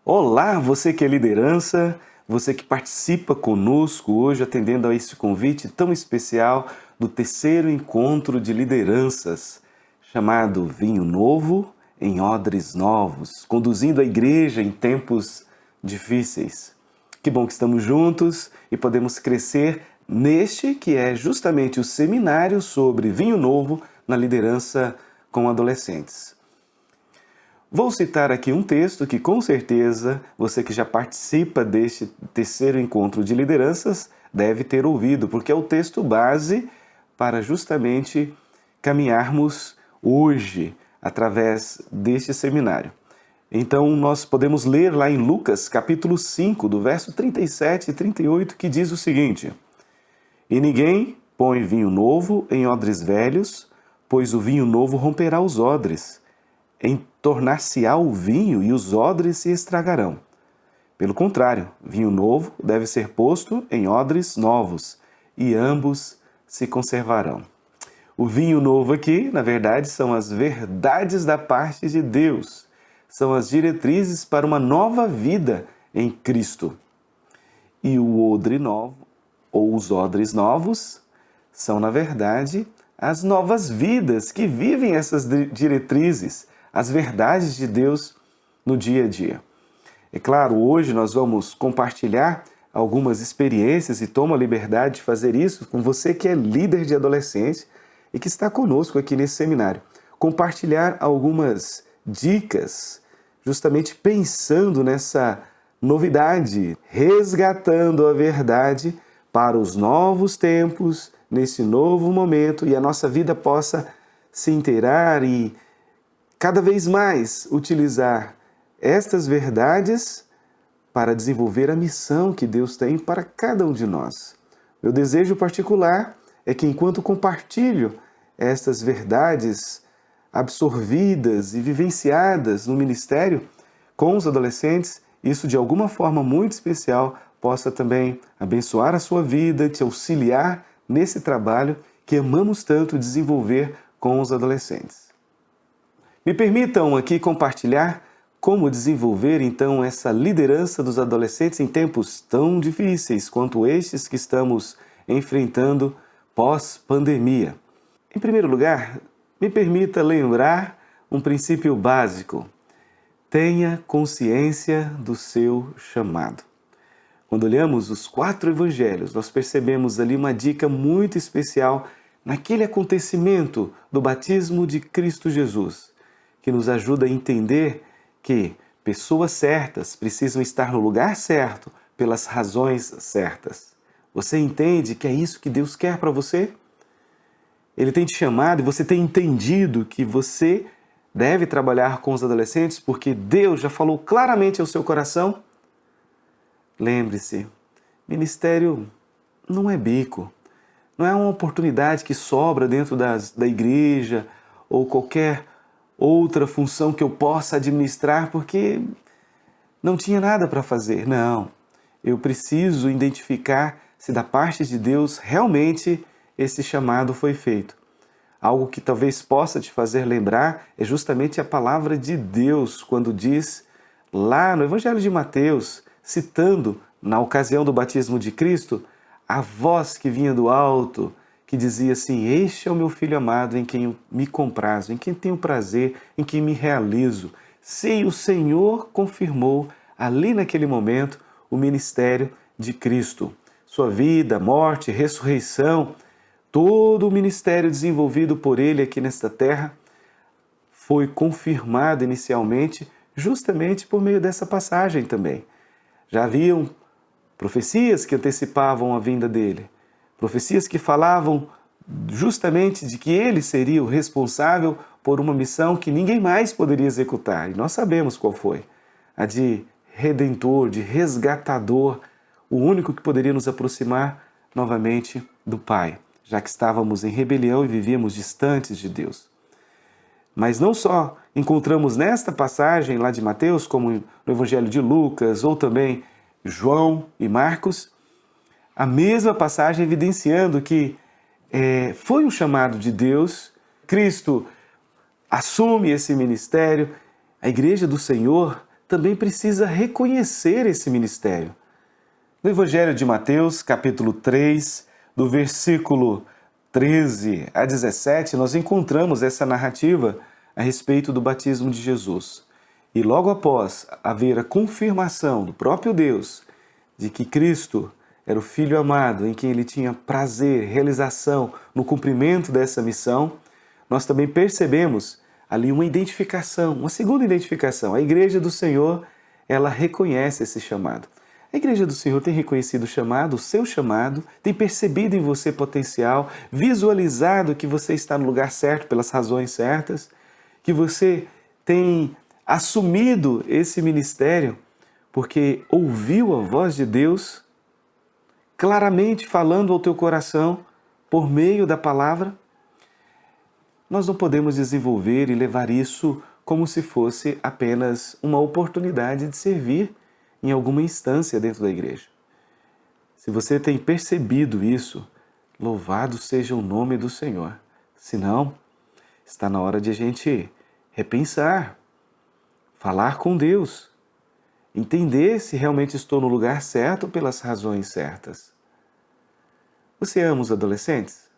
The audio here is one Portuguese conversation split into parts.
Olá, você que é liderança, você que participa conosco hoje, atendendo a esse convite tão especial do terceiro encontro de lideranças, chamado Vinho Novo em Odres Novos, conduzindo a igreja em tempos difíceis. Que bom que estamos juntos e podemos crescer neste que é justamente o seminário sobre vinho novo na liderança com adolescentes. Vou citar aqui um texto que com certeza você que já participa deste terceiro encontro de lideranças deve ter ouvido, porque é o texto base para justamente caminharmos hoje através deste seminário. Então nós podemos ler lá em Lucas capítulo 5, do verso 37 e 38, que diz o seguinte: E ninguém põe vinho novo em odres velhos, pois o vinho novo romperá os odres. Entornar-se-á o vinho e os odres se estragarão. Pelo contrário, vinho novo deve ser posto em odres novos, e ambos se conservarão. O vinho novo aqui, na verdade, são as verdades da parte de Deus. São as diretrizes para uma nova vida em Cristo. E o odre novo, ou os odres novos, são, na verdade, as novas vidas que vivem essas diretrizes, as verdades de Deus no dia a dia. É claro, hoje nós vamos compartilhar algumas experiências e tomo a liberdade de fazer isso com você que é líder de adolescente e que está conosco aqui nesse seminário. Compartilhar algumas dicas, justamente pensando nessa novidade, resgatando a verdade para os novos tempos, nesse novo momento, e a nossa vida possa se inteirar e cada vez mais utilizar estas verdades para desenvolver a missão que Deus tem para cada um de nós. Meu desejo particular é que enquanto compartilho estas verdades absorvidas e vivenciadas no ministério com os adolescentes, isso de alguma forma muito especial possa também abençoar a sua vida, te auxiliar nesse trabalho que amamos tanto desenvolver com os adolescentes. Me permitam aqui compartilhar como desenvolver então essa liderança dos adolescentes em tempos tão difíceis quanto estes que estamos enfrentando pós-pandemia. Em primeiro lugar, me permita lembrar um princípio básico. Tenha consciência do seu chamado. Quando olhamos os 4 evangelhos, nós percebemos ali uma dica muito especial naquele acontecimento do batismo de Cristo Jesus, que nos ajuda a entender que pessoas certas precisam estar no lugar certo pelas razões certas. Você entende que é isso que Deus quer para você? Ele tem te chamado e você tem entendido que você deve trabalhar com os adolescentes porque Deus já falou claramente ao seu coração? Lembre-se, ministério não é bico, não é uma oportunidade que sobra dentro da igreja ou qualquer outra função que eu possa administrar porque não tinha nada para fazer. Não, eu preciso identificar se da parte de Deus realmente esse chamado foi feito. Algo que talvez possa te fazer lembrar é justamente a palavra de Deus, quando diz lá no Evangelho de Mateus, citando na ocasião do batismo de Cristo, a voz que vinha do alto, que dizia assim: Este é o meu Filho amado, em quem eu me comprazo, em quem tenho prazer, em quem me realizo. Sim, o Senhor confirmou ali naquele momento o ministério de Cristo. Sua vida, morte, ressurreição, todo o ministério desenvolvido por Ele aqui nesta terra foi confirmado inicialmente justamente por meio dessa passagem também. Já haviam profecias que antecipavam a vinda dele, profecias que falavam justamente de que ele seria o responsável por uma missão que ninguém mais poderia executar. E nós sabemos qual foi. A de redentor, de resgatador, o único que poderia nos aproximar novamente do Pai, já que estávamos em rebelião e vivíamos distantes de Deus. Mas não só encontramos nesta passagem lá de Mateus, como no Evangelho de Lucas ou também João e Marcos, a mesma passagem evidenciando que foi um chamado de Deus, Cristo assume esse ministério, a igreja do Senhor também precisa reconhecer esse ministério. No Evangelho de Mateus, capítulo 3, do versículo 13 a 17, nós encontramos essa narrativa a respeito do batismo de Jesus. E logo após haver a confirmação do próprio Deus de que Cristo era o Filho amado, em quem ele tinha prazer, realização no cumprimento dessa missão, nós também percebemos ali uma identificação, uma segunda identificação. A Igreja do Senhor, ela reconhece esse chamado. A Igreja do Senhor tem reconhecido o chamado, o seu chamado, tem percebido em você potencial, visualizado que você está no lugar certo pelas razões certas, que você tem assumido esse ministério porque ouviu a voz de Deus claramente falando ao teu coração por meio da palavra. Nós não podemos desenvolver e levar isso como se fosse apenas uma oportunidade de servir em alguma instância dentro da igreja. Se você tem percebido isso, louvado seja o nome do Senhor. Se não, está na hora de a gente repensar, falar com Deus, entender se realmente estou no lugar certo pelas razões certas. Você ama os adolescentes?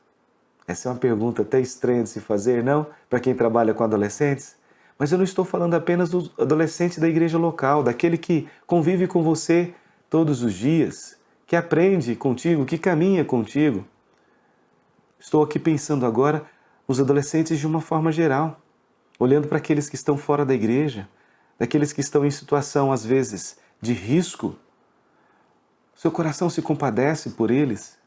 Essa é uma pergunta até estranha de se fazer, não? Para quem trabalha com adolescentes. Mas eu não estou falando apenas do adolescente da igreja local, daquele que convive com você todos os dias, que aprende contigo, que caminha contigo. Estou aqui pensando agora nos adolescentes de uma forma geral, olhando para aqueles que estão fora da igreja, daqueles que estão em situação, às vezes, de risco. Seu coração se compadece por eles.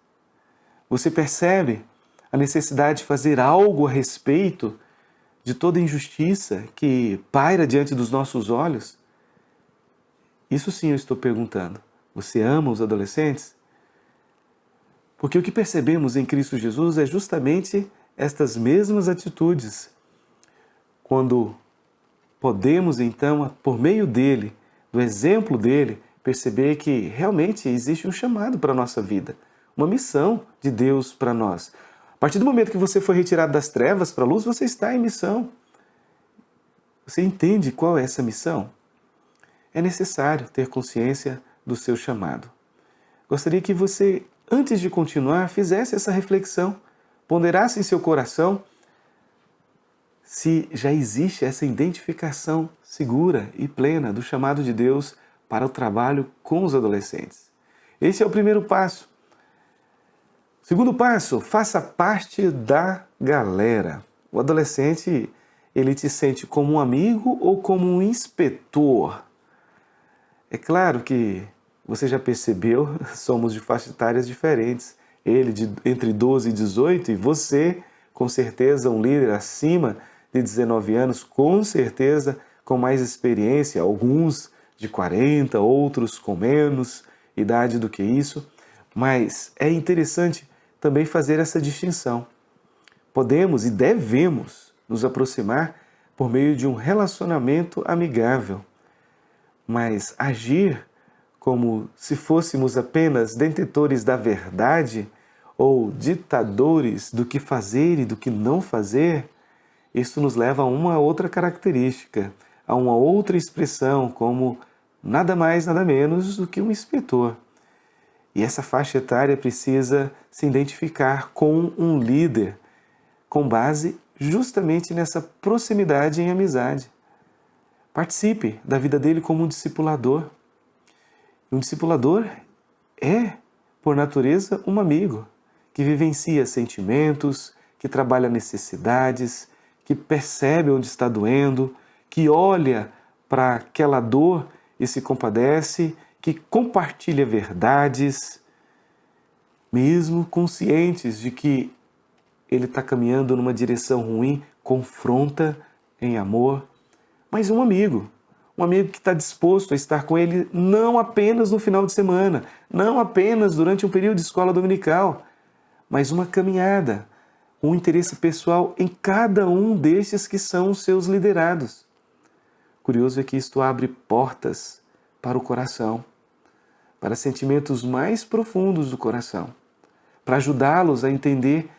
Você percebe a necessidade de fazer algo a respeito de toda injustiça que paira diante dos nossos olhos? Isso sim eu estou perguntando. Você ama os adolescentes? Porque o que percebemos em Cristo Jesus é justamente estas mesmas atitudes. Quando podemos, então, por meio dele, do exemplo dele, perceber que realmente existe um chamado para a nossa vida, uma missão de Deus para nós. A partir do momento que você foi retirado das trevas para a luz, você está em missão. Você entende qual é essa missão? É necessário ter consciência do seu chamado. Gostaria que você, antes de continuar, fizesse essa reflexão, ponderasse em seu coração se já existe essa identificação segura e plena do chamado de Deus para o trabalho com os adolescentes. Esse é o primeiro passo. Segundo passo, faça parte da galera. O adolescente, ele te sente como um amigo ou como um inspetor? É claro que você já percebeu, somos de faixas etárias diferentes. Ele entre 12 e 18 e você, com certeza, um líder acima de 19 anos, com certeza, com mais experiência, alguns de 40, outros com menos idade do que isso. Mas é interessante também fazer essa distinção. Podemos e devemos nos aproximar por meio de um relacionamento amigável, mas agir como se fôssemos apenas detentores da verdade ou ditadores do que fazer e do que não fazer, isso nos leva a uma outra característica, a uma outra expressão, como nada mais, nada menos do que um inspetor. E essa faixa etária precisa se identificar com um líder, com base justamente nessa proximidade em amizade. Participe da vida dele como um discipulador. Um discipulador é, por natureza, um amigo, que vivencia sentimentos, que trabalha necessidades, que percebe onde está doendo, que olha para aquela dor e se compadece, que compartilha verdades, mesmo conscientes de que ele está caminhando numa direção ruim, confronta em amor, mas um amigo que está disposto a estar com ele não apenas no final de semana, não apenas durante um período de escola dominical, mas uma caminhada, um interesse pessoal em cada um destes que são os seus liderados. Curioso é que isto abre portas para o coração, para sentimentos mais profundos do coração, para ajudá-los a entender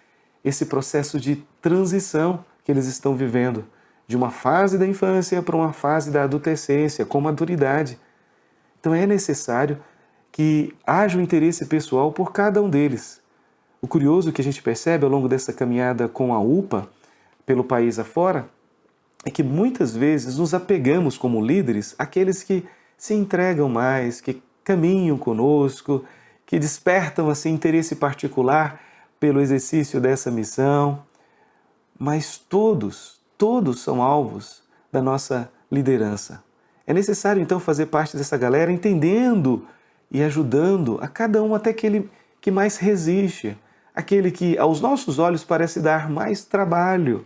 esse processo de transição que eles estão vivendo, de uma fase da infância para uma fase da adolescência, com maturidade. Então é necessário que haja um interesse pessoal por cada um deles. O curioso que a gente percebe ao longo dessa caminhada com a UPA, pelo país afora, é que muitas vezes nos apegamos como líderes àqueles que se entregam mais, que caminham conosco, que despertam assim interesse particular pelo exercício dessa missão. Mas todos são alvos da nossa liderança. É necessário então fazer parte dessa galera entendendo e ajudando a cada um, até aquele que mais resiste, aquele que aos nossos olhos parece dar mais trabalho,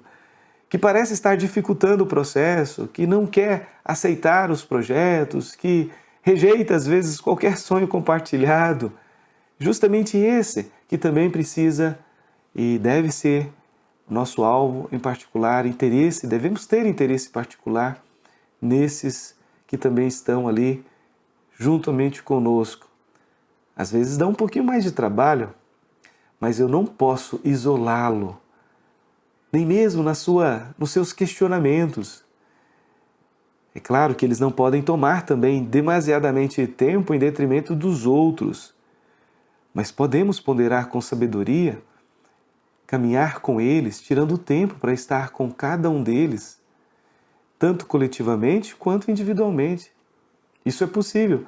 que parece estar dificultando o processo, que não quer aceitar os projetos, que rejeita às vezes qualquer sonho compartilhado. Justamente esse que também precisa e deve ser nosso alvo em particular, interesse, devemos ter interesse particular nesses que também estão ali juntamente conosco. Às vezes dá um pouquinho mais de trabalho, mas eu não posso isolá-lo, nem mesmo nos seus questionamentos. É claro que eles não podem tomar também demasiadamente tempo em detrimento dos outros, mas podemos ponderar com sabedoria, caminhar com eles, tirando tempo para estar com cada um deles, tanto coletivamente quanto individualmente. Isso é possível.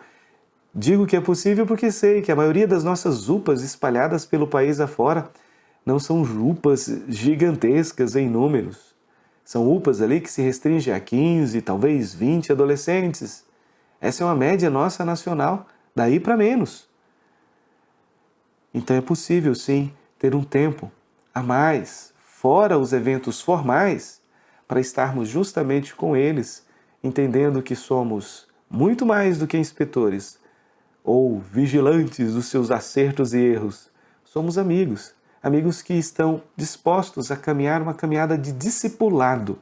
Digo que é possível porque sei que a maioria das nossas UPAs espalhadas pelo país afora não são UPAs gigantescas em números. São UPAs ali que se restringem a 15, talvez 20 adolescentes. Essa é uma média nossa nacional, daí para menos. Então é possível sim ter um tempo a mais, fora os eventos formais, para estarmos justamente com eles, entendendo que somos muito mais do que inspetores ou vigilantes dos seus acertos e erros. Somos amigos, amigos que estão dispostos a caminhar uma caminhada de discipulado,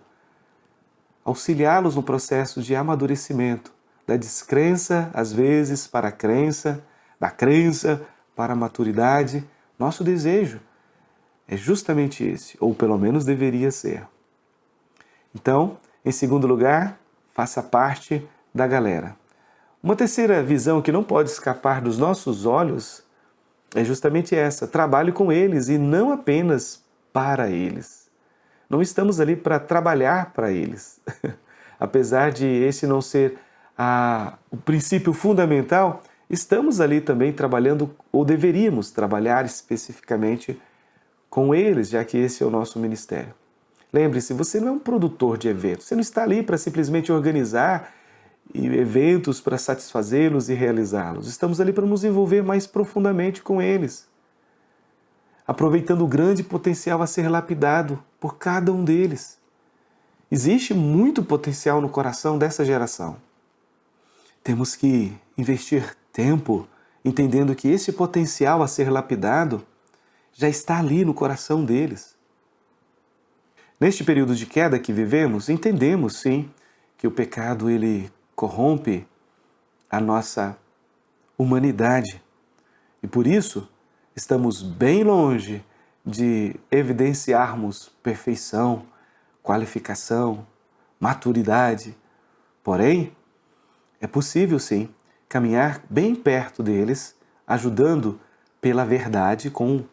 auxiliá-los no processo de amadurecimento, da descrença, às vezes, para a crença, da crença para a maturidade. Nosso desejo é justamente esse, ou pelo menos deveria ser. Então, em segundo lugar, faça parte da galera. Uma terceira visão que não pode escapar dos nossos olhos é justamente essa: trabalhe com eles e não apenas para eles. Não estamos ali para trabalhar para eles. Apesar de esse não ser o princípio fundamental, estamos ali também trabalhando, ou deveríamos trabalhar especificamente com eles, já que esse é o nosso ministério. Lembre-se, você não é um produtor de eventos, você não está ali para simplesmente organizar eventos para satisfazê-los e realizá-los. Estamos ali para nos envolver mais profundamente com eles, aproveitando o grande potencial a ser lapidado por cada um deles. Existe muito potencial no coração dessa geração. Temos que investir tempo entendendo que esse potencial a ser lapidado já está ali no coração deles. Neste período de queda que vivemos, entendemos sim que o pecado ele corrompe a nossa humanidade e por isso estamos bem longe de evidenciarmos perfeição, qualificação, maturidade. Porém, é possível sim caminhar bem perto deles, ajudando pela verdade, com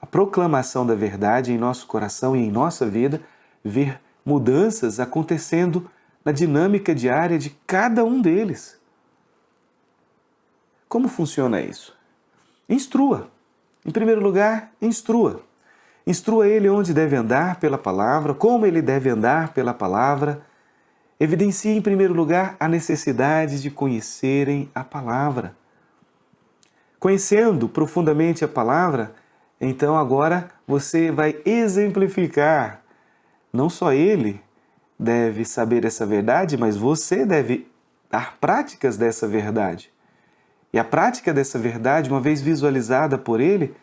a proclamação da verdade em nosso coração e em nossa vida, ver mudanças acontecendo na dinâmica diária de cada um deles. Como funciona isso? Instrua. Em primeiro lugar, instrua. Instrua ele onde deve andar pela palavra, como ele deve andar pela palavra. Evidencie em primeiro lugar a necessidade de conhecerem a palavra. Conhecendo profundamente a palavra, então agora você vai exemplificar. Não só ele deve saber essa verdade, mas você deve dar práticas dessa verdade. E a prática dessa verdade, uma vez visualizada por ele,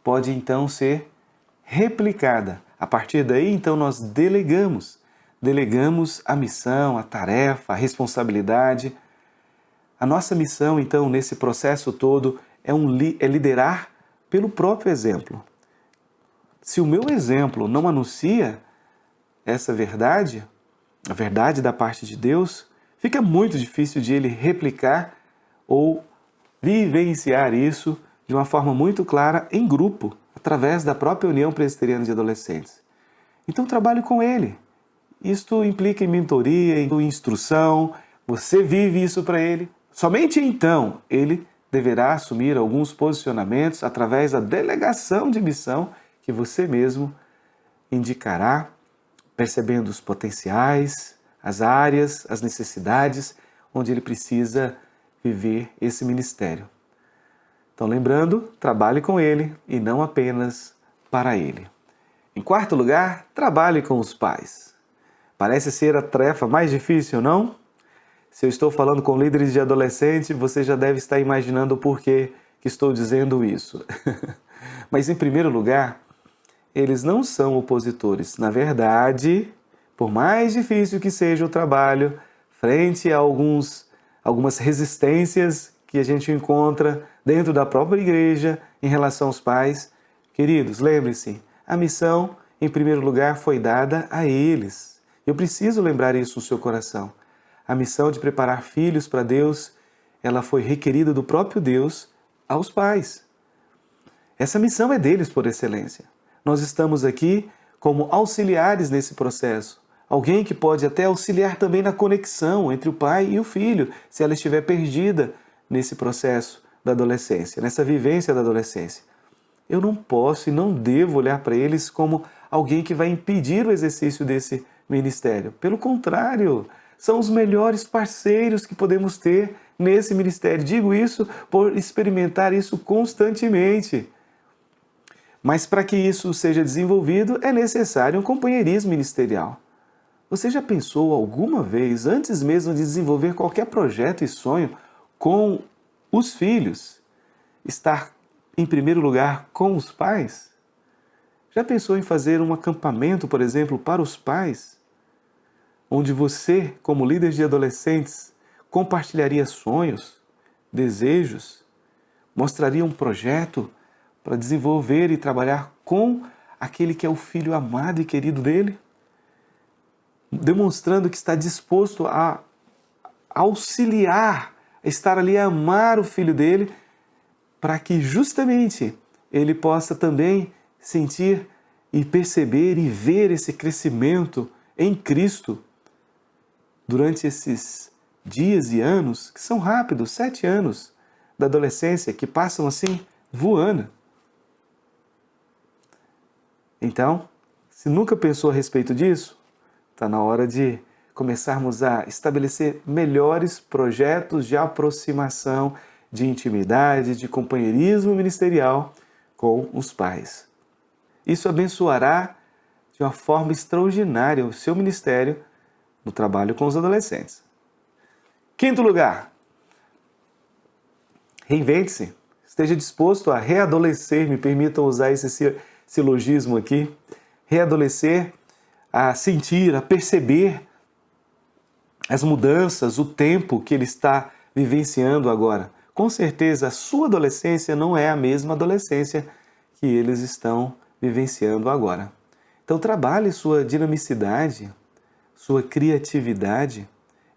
pode então ser replicada. A partir daí, então, nós delegamos a missão, a tarefa, a responsabilidade. A nossa missão, então, nesse processo todo, é liderar pelo próprio exemplo. Se o meu exemplo não anuncia essa verdade, a verdade da parte de Deus, fica muito difícil de ele replicar ou vivenciar isso de uma forma muito clara em grupo, através da própria União Presbiteriana de Adolescentes. Então trabalhe com ele. Isto implica em mentoria, em instrução, você vive isso para ele. Somente então ele deverá assumir alguns posicionamentos através da delegação de missão que você mesmo indicará, percebendo os potenciais, as áreas, as necessidades onde ele precisa viver esse ministério. Então, lembrando, trabalhe com ele e não apenas para ele. Em quarto lugar, trabalhe com os pais. Parece ser a tarefa mais difícil, não? Se eu estou falando com líderes de adolescente, você já deve estar imaginando o porquê que estou dizendo isso. Mas, em primeiro lugar, eles não são opositores. Na verdade, por mais difícil que seja o trabalho, frente a algumas resistências que a gente encontra dentro da própria igreja em relação aos pais, queridos, lembre-se, a missão, em primeiro lugar, foi dada a eles. Eu preciso lembrar isso no seu coração. A missão de preparar filhos para Deus, ela foi requerida do próprio Deus aos pais. Essa missão é deles por excelência. Nós estamos aqui como auxiliares nesse processo. Alguém que pode até auxiliar também na conexão entre o pai e o filho, se ela estiver perdida nesse processo da adolescência, nessa vivência da adolescência. Eu não posso e não devo olhar para eles como alguém que vai impedir o exercício desse ministério. Pelo contrário, são os melhores parceiros que podemos ter nesse ministério. Digo isso por experimentar isso constantemente. Mas para que isso seja desenvolvido, é necessário um companheirismo ministerial. Você já pensou alguma vez, antes mesmo de desenvolver qualquer projeto e sonho com os filhos, estar em primeiro lugar com os pais? Já pensou em fazer um acampamento, por exemplo, para os pais? Onde você, como líder de adolescentes, compartilharia sonhos, desejos, mostraria um projeto para desenvolver e trabalhar com aquele que é o filho amado e querido dele, demonstrando que está disposto a auxiliar, a estar ali a amar o filho dele, para que justamente ele possa também sentir e perceber e ver esse crescimento em Cristo durante esses dias e anos, que são rápidos, 7 anos da adolescência, que passam assim, voando. Então, se nunca pensou a respeito disso, está na hora de começarmos a estabelecer melhores projetos de aproximação, de intimidade, de companheirismo ministerial com os pais. Isso abençoará de uma forma extraordinária o seu ministério no trabalho com os adolescentes. Quinto lugar, reinvente-se. Esteja disposto a readolescer, me permitam usar esse silogismo aqui, readolescer, a sentir, a perceber as mudanças, o tempo que ele está vivenciando agora. Com certeza, a sua adolescência não é a mesma adolescência que eles estão vivenciando agora. Então, trabalhe sua dinamicidade, sua criatividade.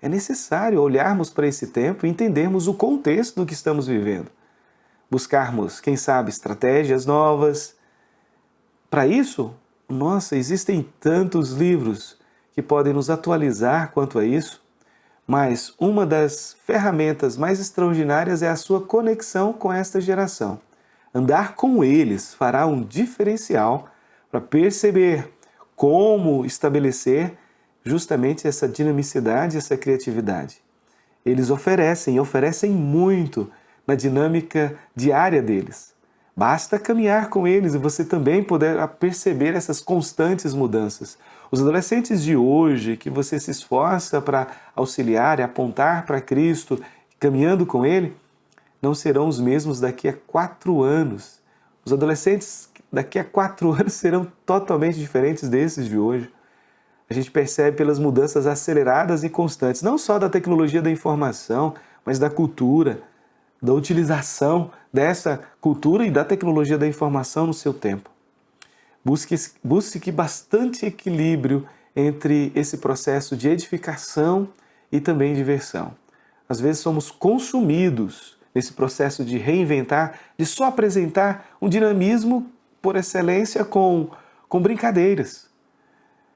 É necessário olharmos para esse tempo e entendermos o contexto do que estamos vivendo. Buscarmos, quem sabe, estratégias novas. Para isso, nossa, existem tantos livros que podem nos atualizar quanto a isso, mas uma das ferramentas mais extraordinárias é a sua conexão com esta geração. Andar com eles fará um diferencial para perceber como estabelecer justamente essa dinamicidade, essa criatividade. Eles oferecem muito na dinâmica diária deles. Basta caminhar com eles e você também poderá perceber essas constantes mudanças. Os adolescentes de hoje, que você se esforça para auxiliar e apontar para Cristo, caminhando com Ele, não serão os mesmos daqui a 4 anos. Os adolescentes daqui a 4 anos serão totalmente diferentes desses de hoje. A gente percebe pelas mudanças aceleradas e constantes, não só da tecnologia da informação, mas da cultura, da utilização dessa cultura e da tecnologia da informação no seu tempo. Busque bastante equilíbrio entre esse processo de edificação e também diversão. Às vezes somos consumidos nesse processo de reinventar, de só apresentar um dinamismo por excelência com brincadeiras.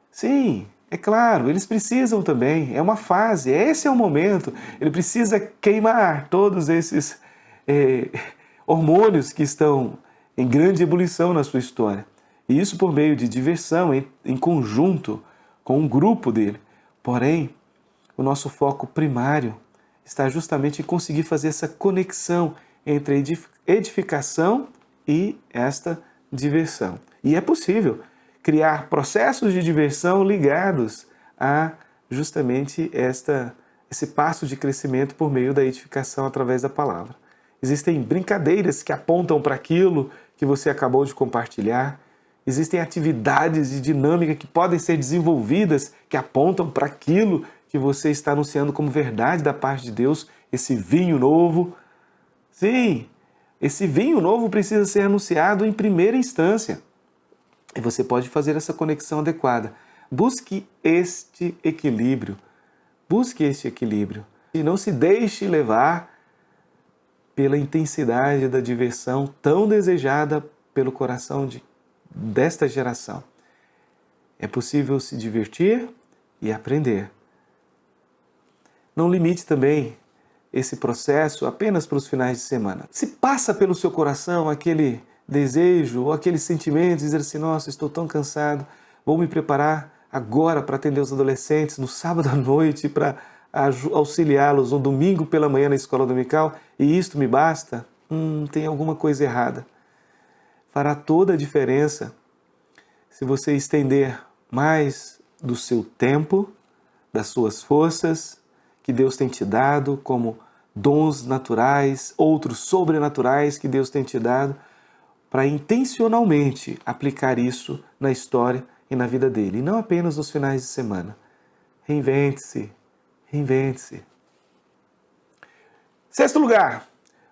Sim, é claro, eles precisam também, é uma fase, esse é o momento. Ele precisa queimar todos esses hormônios que estão em grande ebulição na sua história. E isso por meio de diversão, em conjunto com um grupo dele. Porém, o nosso foco primário está justamente em conseguir fazer essa conexão entre edificação e esta diversão. E é possível criar processos de diversão ligados a justamente esse passo de crescimento por meio da edificação através da palavra. Existem brincadeiras que apontam para aquilo que você acabou de compartilhar. Existem atividades de dinâmica que podem ser desenvolvidas, que apontam para aquilo que você está anunciando como verdade da parte de Deus, esse vinho novo. Sim, esse vinho novo precisa ser anunciado em primeira instância. E você pode fazer essa conexão adequada. Busque este equilíbrio. Busque este equilíbrio. E não se deixe levar pela intensidade da diversão tão desejada pelo coração desta geração. É possível se divertir e aprender. Não limite também esse processo apenas para os finais de semana. Se passa pelo seu coração aquele desejo ou aquele sentimento de dizer assim, nossa, estou tão cansado, vou me preparar agora para atender os adolescentes, no sábado à noite, para auxiliá-los no domingo pela manhã na escola dominical, e isto me basta? Tem alguma coisa errada. Fará toda a diferença se você estender mais do seu tempo, das suas forças, que Deus tem te dado, como dons naturais, outros sobrenaturais que Deus tem te dado, para intencionalmente aplicar isso na história e na vida dele, e não apenas nos finais de semana. Reinvente-se, reinvente-se. Sexto lugar,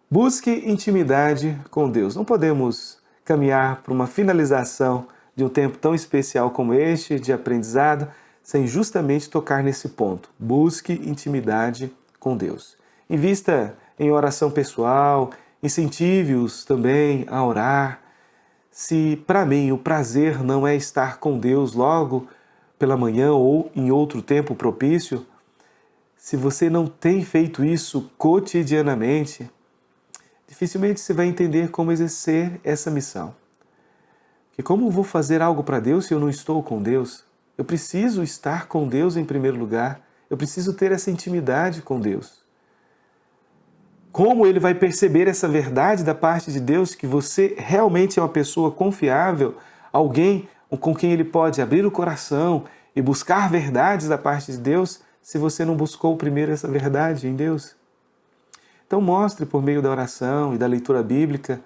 busque intimidade com Deus. Não podemos caminhar para uma finalização de um tempo tão especial como este, de aprendizado, sem justamente tocar nesse ponto. Busque intimidade com Deus. Invista em oração pessoal, incentive-os também a orar. Se para mim o prazer não é estar com Deus logo pela manhã ou em outro tempo propício, se você não tem feito isso cotidianamente, dificilmente você vai entender como exercer essa missão. Porque como eu vou fazer algo para Deus se eu não estou com Deus? Eu preciso estar com Deus em primeiro lugar. Eu preciso ter essa intimidade com Deus. Como ele vai perceber essa verdade da parte de Deus, que você realmente é uma pessoa confiável, alguém com quem ele pode abrir o coração e buscar verdades da parte de Deus, se você não buscou primeiro essa verdade em Deus? Então mostre por meio da oração e da leitura bíblica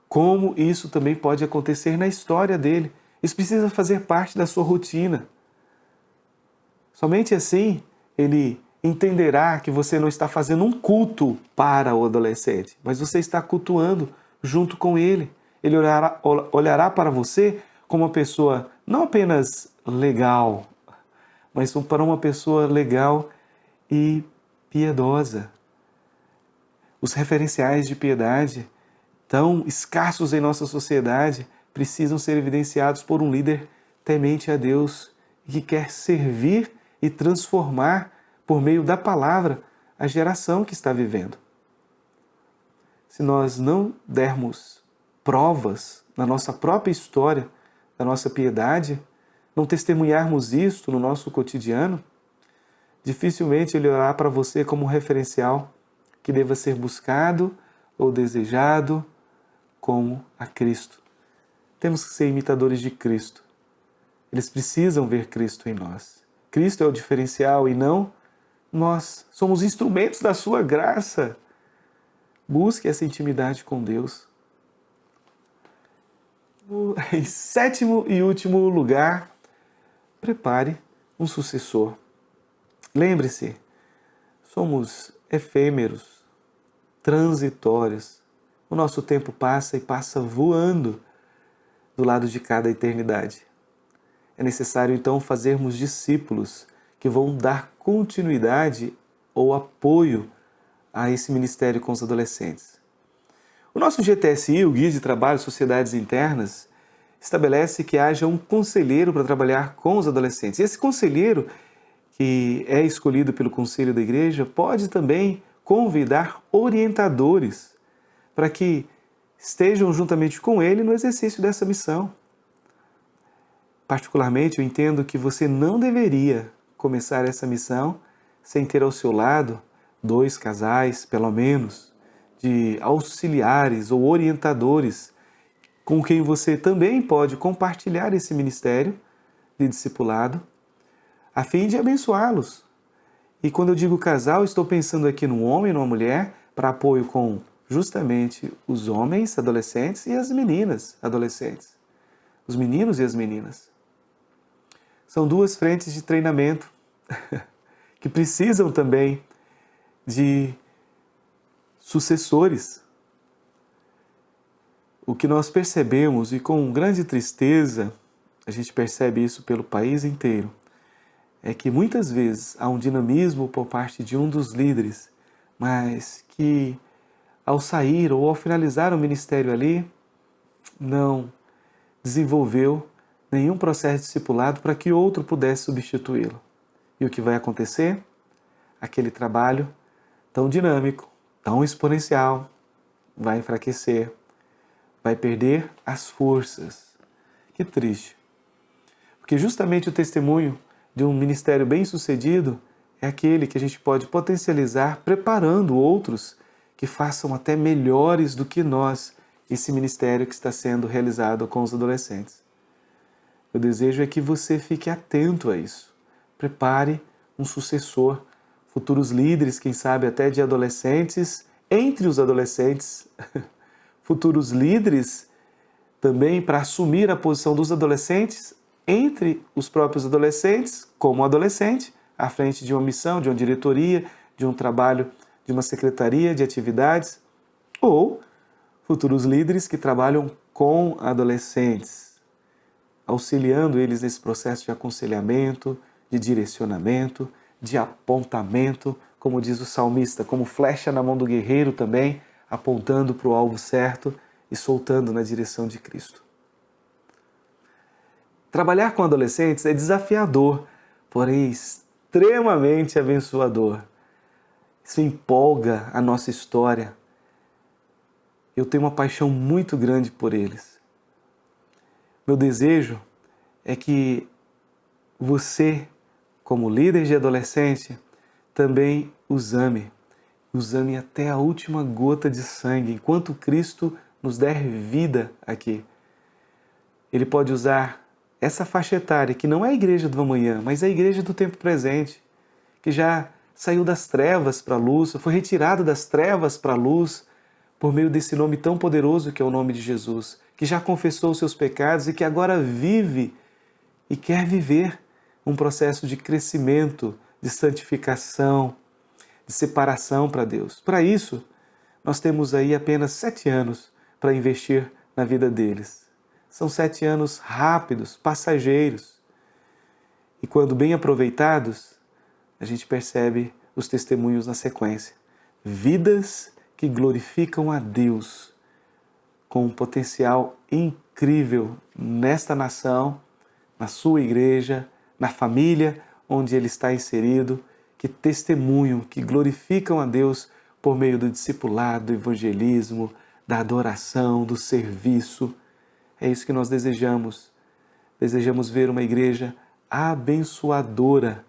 como isso também pode acontecer na história dele. Isso precisa fazer parte da sua rotina. Somente assim ele entenderá que você não está fazendo um culto para o adolescente, mas você está cultuando junto com ele. Ele olhará para você como uma pessoa não apenas legal, mas para uma pessoa legal e piedosa. Os referenciais de piedade, tão escassos em nossa sociedade, precisam ser evidenciados por um líder temente a Deus e que quer servir e transformar por meio da palavra a geração que está vivendo. Se nós não dermos provas na nossa própria história, da nossa piedade, não testemunharmos isto no nosso cotidiano, dificilmente ele olhará para você como um referencial que deva ser buscado ou desejado como a Cristo. Temos que ser imitadores de Cristo. Eles precisam ver Cristo em nós. Cristo é o diferencial e não nós. Somos instrumentos da sua graça. Busque essa intimidade com Deus. Em sétimo e último lugar, prepare um sucessor. Lembre-se, somos efêmeros, transitórios. O nosso tempo passa e passa voando do lado de cada eternidade. É necessário então fazermos discípulos que vão dar continuidade ou apoio a esse ministério com os adolescentes. O nosso GTSI, o Guia de Trabalho e Sociedades Internas, estabelece que haja um conselheiro para trabalhar com os adolescentes. E esse conselheiro, que é escolhido pelo Conselho da Igreja, pode também convidar orientadores para que estejam juntamente com ele no exercício dessa missão. Particularmente, eu entendo que você não deveria começar essa missão sem ter ao seu lado 2 casais, pelo menos, de auxiliares ou orientadores com quem você também pode compartilhar esse ministério de discipulado, a fim de abençoá-los. E quando eu digo casal, estou pensando aqui num homem e numa mulher, para apoio com justamente os homens adolescentes e as meninas adolescentes. Os meninos e as meninas. São 2 frentes de treinamento que precisam também de sucessores. O que nós percebemos, e com grande tristeza, a gente percebe isso pelo país inteiro, é que muitas vezes há um dinamismo por parte de um dos líderes, mas que ao sair ou ao finalizar o ministério ali, não desenvolveu nenhum processo discipulado para que outro pudesse substituí-lo. E o que vai acontecer? Aquele trabalho tão dinâmico, tão exponencial, vai enfraquecer, vai perder as forças. Que triste. Porque justamente o testemunho de um ministério bem-sucedido é aquele que a gente pode potencializar preparando outros que façam até melhores do que nós esse ministério que está sendo realizado com os adolescentes. O desejo é que você fique atento a isso. Prepare um sucessor, futuros líderes, quem sabe até de adolescentes, entre os adolescentes, futuros líderes também para assumir a posição dos adolescentes entre os próprios adolescentes, como adolescente, à frente de uma missão, de uma diretoria, de um trabalho, de uma secretaria de atividades, ou futuros líderes que trabalham com adolescentes, auxiliando eles nesse processo de aconselhamento, de direcionamento, de apontamento, como diz o salmista, como flecha na mão do guerreiro também, apontando para o alvo certo e soltando na direção de Cristo. Trabalhar com adolescentes é desafiador, porém extremamente abençoador. Isso empolga a nossa história. Eu tenho uma paixão muito grande por eles. Meu desejo é que você, como líder de adolescente, também os ame até a última gota de sangue, enquanto Cristo nos der vida aqui. Ele pode usar essa faixa etária, que não é a igreja do amanhã, mas é a igreja do tempo presente, que já saiu das trevas para a luz, foi retirado das trevas para a luz, por meio desse nome tão poderoso que é o nome de Jesus, que já confessou os seus pecados e que agora vive e quer viver um processo de crescimento, de santificação, de separação para Deus. Para isso, nós temos aí apenas 7 anos para investir na vida deles. São 7 anos rápidos, passageiros. E quando bem aproveitados, a gente percebe os testemunhos na sequência. Vidas que glorificam a Deus com um potencial incrível nesta nação, na sua igreja, na família onde ele está inserido, que testemunham, que glorificam a Deus por meio do discipulado, do evangelismo, da adoração, do serviço. É isso que nós desejamos. Desejamos ver uma igreja abençoadora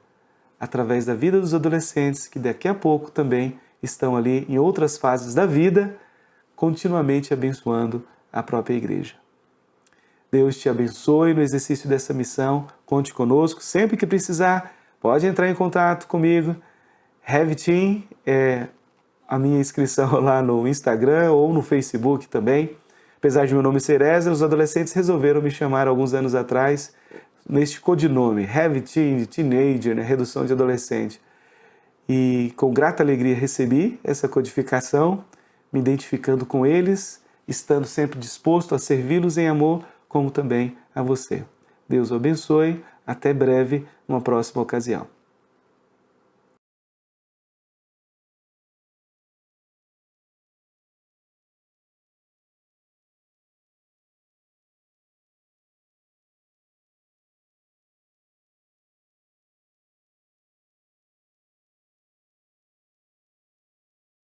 através da vida dos adolescentes, que daqui a pouco também estão ali em outras fases da vida, continuamente abençoando a própria igreja. Deus te abençoe no exercício dessa missão. Conte conosco. Sempre que precisar, pode entrar em contato comigo. HaveTeam é a minha inscrição lá no Instagram ou no Facebook também. Apesar de meu nome ser Ezra, os adolescentes resolveram me chamar alguns anos atrás neste codinome, HaveTeam, de Teenager, né? Redução de adolescente. E com grata alegria recebi essa codificação, me identificando com eles, estando sempre disposto a servi-los em amor, como também a você. Deus o abençoe. Até breve, numa próxima ocasião.